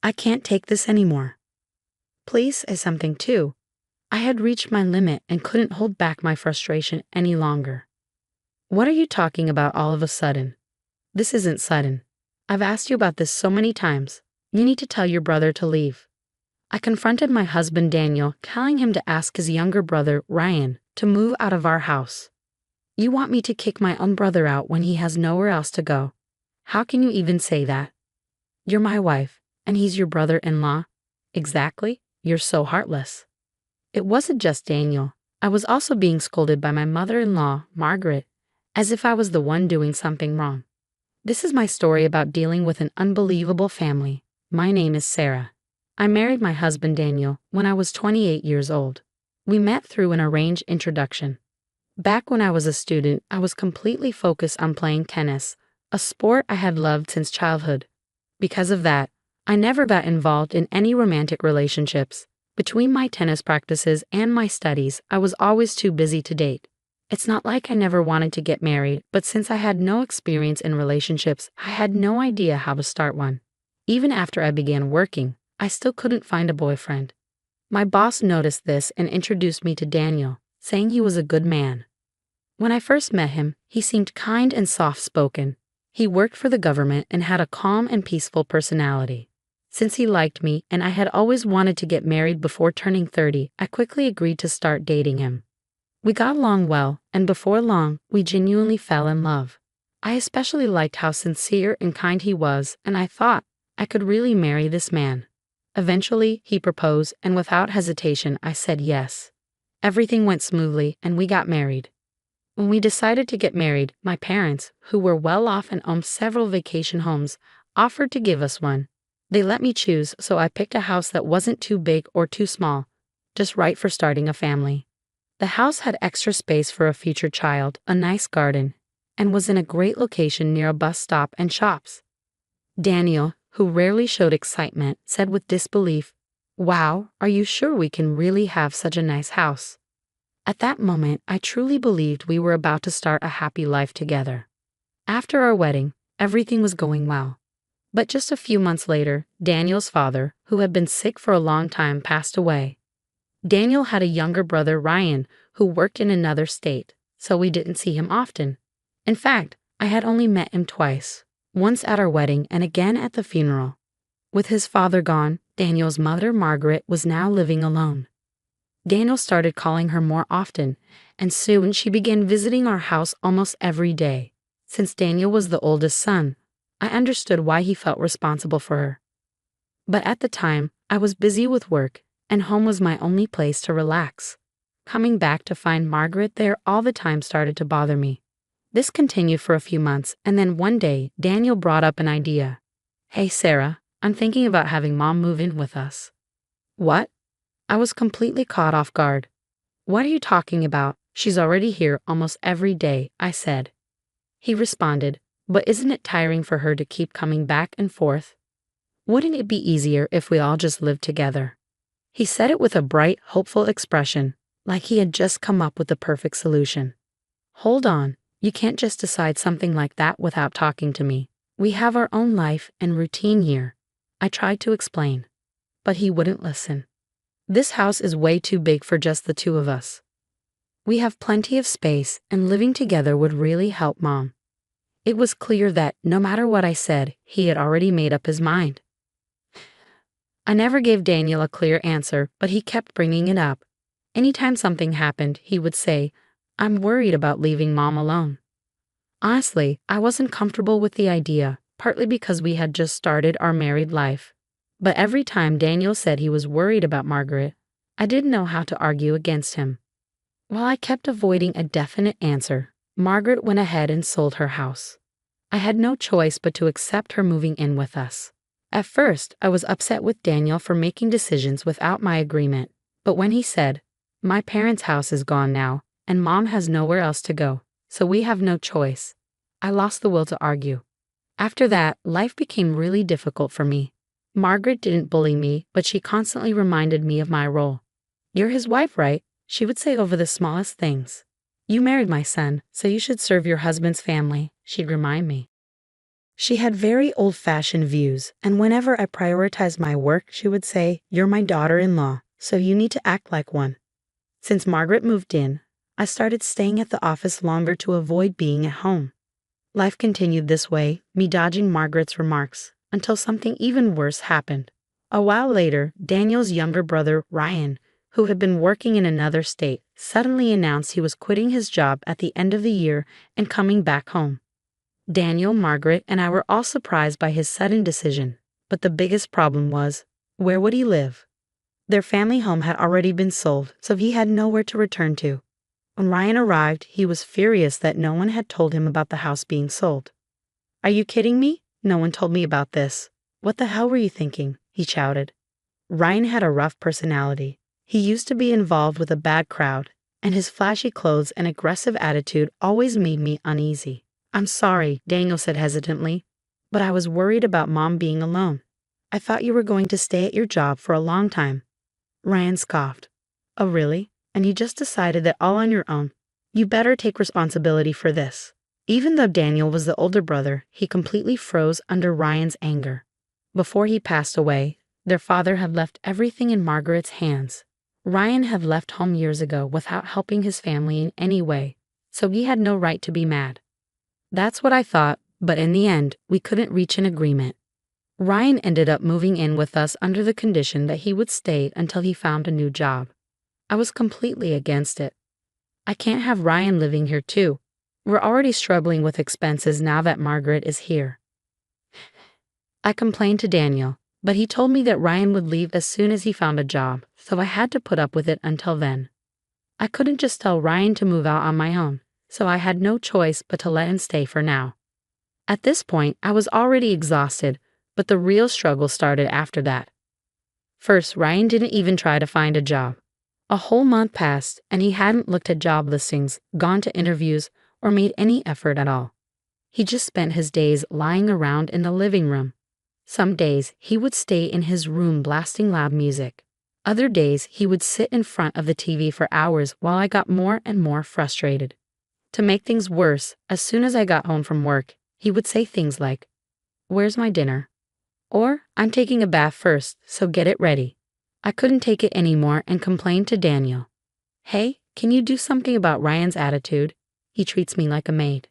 I can't take this anymore. Please say something too. I had reached my limit and couldn't hold back my frustration any longer. What are you talking about all of a sudden? This isn't sudden. I've asked you about this so many times. You need to tell your brother to leave. I confronted my husband Daniel, telling him to ask his younger brother, Ryan, to move out of our house. You want me to kick my own brother out when he has nowhere else to go? How can you even say that? You're my wife, and he's your brother-in-law. Exactly, you're so heartless. It wasn't just Daniel. I was also being scolded by my mother-in-law, Margaret, as if I was the one doing something wrong. This is my story about dealing with an unbelievable family. My name is Sarah. I married my husband Daniel when I was 28 years old. We met through an arranged introduction. Back when I was a student, I was completely focused on playing tennis, a sport I had loved since childhood. Because of that, I never got involved in any romantic relationships. Between my tennis practices and my studies, I was always too busy to date. It's not like I never wanted to get married, but since I had no experience in relationships, I had no idea how to start one. Even after I began working, I still couldn't find a boyfriend. My boss noticed this and introduced me to Daniel, saying he was a good man. When I first met him, he seemed kind and soft-spoken. He worked for the government and had a calm and peaceful personality. Since he liked me and I had always wanted to get married before turning 30, I quickly agreed to start dating him. We got along well, and before long, we genuinely fell in love. I especially liked how sincere and kind he was, and I thought I could really marry this man. Eventually, he proposed, and without hesitation, I said yes. Everything went smoothly, and we got married. When we decided to get married, my parents, who were well off and owned several vacation homes, offered to give us one. They let me choose, so I picked a house that wasn't too big or too small, just right for starting a family. The house had extra space for a future child, a nice garden, and was in a great location near a bus stop and shops. Daniel, who rarely showed excitement, said with disbelief, "Wow, are you sure we can really have such a nice house?" At that moment, I truly believed we were about to start a happy life together. After our wedding, everything was going well. But just a few months later, Daniel's father, who had been sick for a long time, passed away. Daniel had a younger brother, Ryan, who worked in another state, so we didn't see him often. In fact, I had only met him twice, once at our wedding and again at the funeral. With his father gone, Daniel's mother, Margaret, was now living alone. Daniel started calling her more often, and soon she began visiting our house almost every day. Since Daniel was the oldest son, I understood why he felt responsible for her. But at the time, I was busy with work, and home was my only place to relax. Coming back to find Margaret there all the time started to bother me. This continued for a few months, and then one day, Daniel brought up an idea. "Hey Sarah, I'm thinking about having Mom move in with us." What? I was completely caught off guard. "What are you talking about? She's already here almost every day," I said. He responded, "But isn't it tiring for her to keep coming back and forth? Wouldn't it be easier if we all just lived together?" He said it with a bright, hopeful expression, like he had just come up with the perfect solution. Hold on, you can't just decide something like that without talking to me. We have our own life and routine here. I tried to explain, but he wouldn't listen. This house is way too big for just the two of us. We have plenty of space, and living together would really help Mom. It was clear that, no matter what I said, he had already made up his mind. I never gave Daniel a clear answer, but he kept bringing it up. Anytime something happened, he would say, "I'm worried about leaving Mom alone." Honestly, I wasn't comfortable with the idea, partly because we had just started our married life. But every time Daniel said he was worried about Margaret, I didn't know how to argue against him. While I kept avoiding a definite answer, Margaret went ahead and sold her house. I had no choice but to accept her moving in with us. At first, I was upset with Daniel for making decisions without my agreement, but when he said, "My parents' house is gone now, and Mom has nowhere else to go, so we have no choice," I lost the will to argue. After that, life became really difficult for me. Margaret didn't bully me, but she constantly reminded me of my role. "You're his wife, right?" she would say over the smallest things. "You married my son, so you should serve your husband's family," she'd remind me. She had very old-fashioned views, and whenever I prioritized my work, she would say, "You're my daughter-in-law, so you need to act like one." Since Margaret moved in, I started staying at the office longer to avoid being at home. Life continued this way, me dodging Margaret's remarks, until something even worse happened. A while later, Daniel's younger brother, Ryan, who had been working in another state, suddenly announced he was quitting his job at the end of the year and coming back home. Daniel, Margaret, and I were all surprised by his sudden decision, but the biggest problem was, where would he live? Their family home had already been sold, so he had nowhere to return to. When Ryan arrived, he was furious that no one had told him about the house being sold. "Are you kidding me? No one told me about this. What the hell were you thinking?" he shouted. Ryan had a rough personality. He used to be involved with a bad crowd, and his flashy clothes and aggressive attitude always made me uneasy. "I'm sorry," Daniel said hesitantly, "but I was worried about Mom being alone. I thought you were going to stay at your job for a long time." Ryan scoffed. "Oh, really? And you just decided that all on your own? You better take responsibility for this." Even though Daniel was the older brother, he completely froze under Ryan's anger. Before he passed away, their father had left everything in Margaret's hands. Ryan had left home years ago without helping his family in any way, so he had no right to be mad. That's what I thought, but in the end, we couldn't reach an agreement. Ryan ended up moving in with us under the condition that he would stay until he found a new job. I was completely against it. I can't have Ryan living here too. We're already struggling with expenses now that Margaret is here. I complained to Daniel, but he told me that Ryan would leave as soon as he found a job, so I had to put up with it until then. I couldn't just tell Ryan to move out on my own, so I had no choice but to let him stay for now. At this point, I was already exhausted, but the real struggle started after that. First, Ryan didn't even try to find a job. A whole month passed, and he hadn't looked at job listings, gone to interviews, or made any effort at all. He just spent his days lying around in the living room. Some days, he would stay in his room blasting loud music. Other days, he would sit in front of the TV for hours while I got more and more frustrated. To make things worse, as soon as I got home from work, he would say things like, "Where's my dinner?" Or, "I'm taking a bath first, so get it ready." I couldn't take it anymore and complained to Daniel. "Hey, can you do something about Ryan's attitude? He treats me like a maid."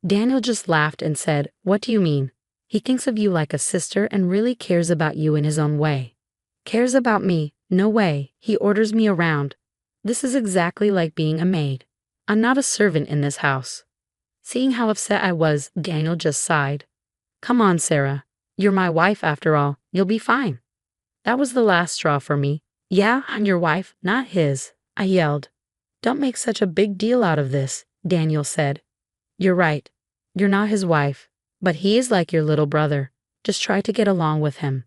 Daniel just laughed and said, "What do you mean? He thinks of you like a sister and really cares about you in his own way." "Cares about me? No way. He orders me around. This is exactly like being a maid. I'm not a servant in this house." Seeing how upset I was, Daniel just sighed. "Come on, Sarah. You're my wife after all. You'll be fine." That was the last straw for me. "Yeah, I'm your wife, not his," I yelled. "Don't make such a big deal out of this," Daniel said. "You're right. You're not his wife, but he is like your little brother. Just try to get along with him."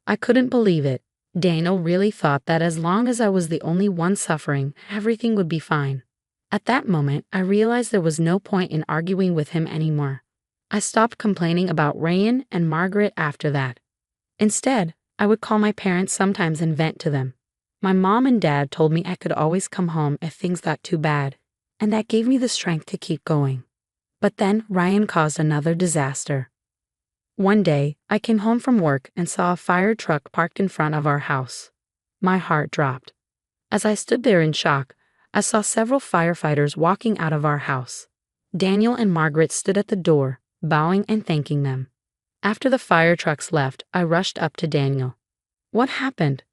I couldn't believe it. Daniel really thought that as long as I was the only one suffering, everything would be fine. At that moment, I realized there was no point in arguing with him anymore. I stopped complaining about Ryan and Margaret after that. Instead, I would call my parents sometimes and vent to them. My mom and dad told me I could always come home if things got too bad, and that gave me the strength to keep going. But then Ryan caused another disaster. One day, I came home from work and saw a fire truck parked in front of our house. My heart dropped. As I stood there in shock, I saw several firefighters walking out of our house. Daniel and Margaret stood at the door, bowing and thanking them. After the fire trucks left, I rushed up to Daniel. "What happened?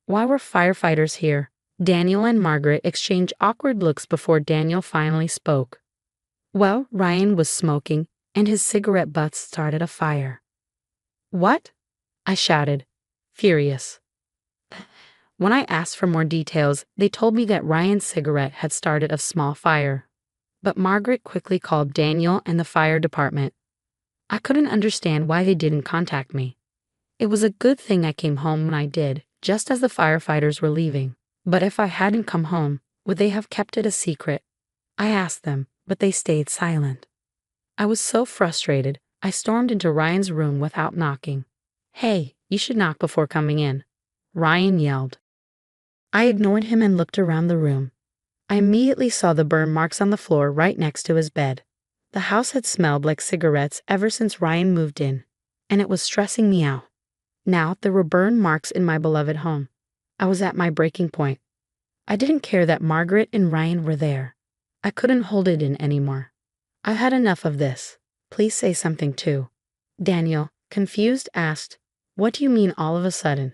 Why were firefighters here?" Daniel and Margaret exchanged awkward looks before Daniel finally spoke. "Well, Ryan was smoking, and his cigarette butt started a fire." "What?" I shouted, furious. When I asked for more details, they told me that Ryan's cigarette had started a small fire. But Margaret quickly called Daniel and the fire department. I couldn't understand why they didn't contact me. It was a good thing I came home when I did, just as the firefighters were leaving. But if I hadn't come home, would they have kept it a secret? I asked them, but they stayed silent. I was so frustrated, I stormed into Ryan's room without knocking. "Hey, you should knock before coming in," Ryan yelled. I ignored him and looked around the room. I immediately saw the burn marks on the floor right next to his bed. The house had smelled like cigarettes ever since Ryan moved in, and it was stressing me out. Now there were burn marks in my beloved home. I was at my breaking point. I didn't care that Margaret and Ryan were there. I couldn't hold it in anymore. I've had enough of this. Please say something too. Daniel, confused, asked, "What do you mean all of a sudden?"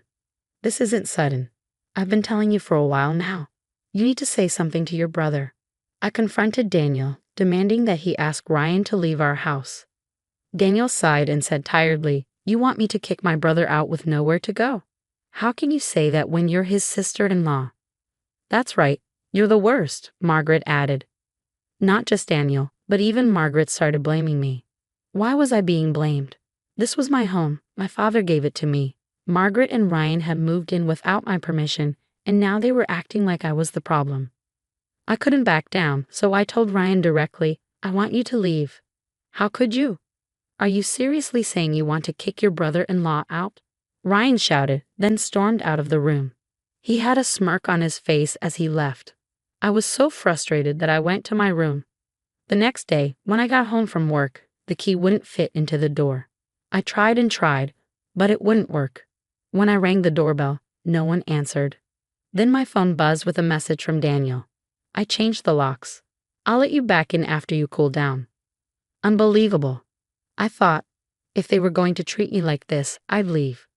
"This isn't sudden. I've been telling you for a while now. You need to say something to your brother." I confronted Daniel, demanding that he ask Ryan to leave our house. Daniel sighed and said tiredly, "You want me to kick my brother out with nowhere to go? How can you say that when you're his sister-in-law?" "That's right. You're the worst," Margaret added. Not just Daniel, but even Margaret started blaming me. Why was I being blamed? This was my home. My father gave it to me. Margaret and Ryan had moved in without my permission, and now they were acting like I was the problem. I couldn't back down, so I told Ryan directly, "I want you to leave." "How could you? Are you seriously saying you want to kick your brother-in-law out?" Ryan shouted, then stormed out of the room. He had a smirk on his face as he left. I was so frustrated that I went to my room. The next day, when I got home from work, the key wouldn't fit into the door. I tried and tried, but it wouldn't work. When I rang the doorbell, no one answered. Then my phone buzzed with a message from Daniel. "I changed the locks. I'll let you back in after you cool down." Unbelievable. I thought, if they were going to treat me like this, I'd leave.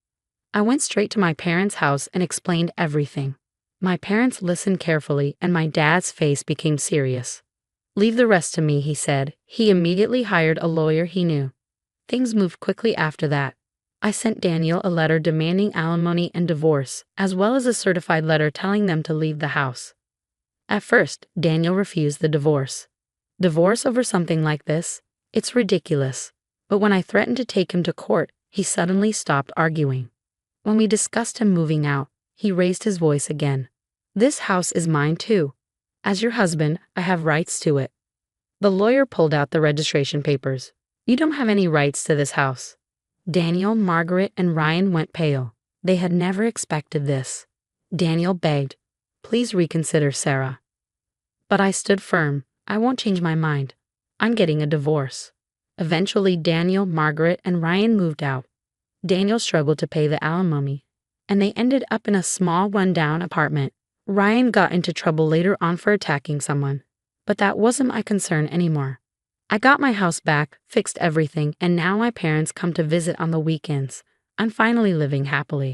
I went straight to my parents' house and explained everything. My parents listened carefully, and my dad's face became serious. "Leave the rest to me," he said. He immediately hired a lawyer he knew. Things moved quickly after that. I sent Daniel a letter demanding alimony and divorce, as well as a certified letter telling them to leave the house. At first, Daniel refused the divorce. Divorce over something like this? It's ridiculous. But when I threatened to take him to court, he suddenly stopped arguing. When we discussed him moving out, he raised his voice again. "This house is mine too. As your husband, I have rights to it." The lawyer pulled out the registration papers. "You don't have any rights to this house." Daniel, Margaret, and Ryan went pale. They had never expected this. Daniel begged, "Please reconsider, Sarah." But I stood firm. "I won't change my mind. I'm getting a divorce." Eventually, Daniel, Margaret, and Ryan moved out. Daniel struggled to pay the alimony, and they ended up in a small, run-down apartment. Ryan got into trouble later on for attacking someone, but that wasn't my concern anymore. I got my house back, fixed everything, and now my parents come to visit on the weekends. I'm finally living happily.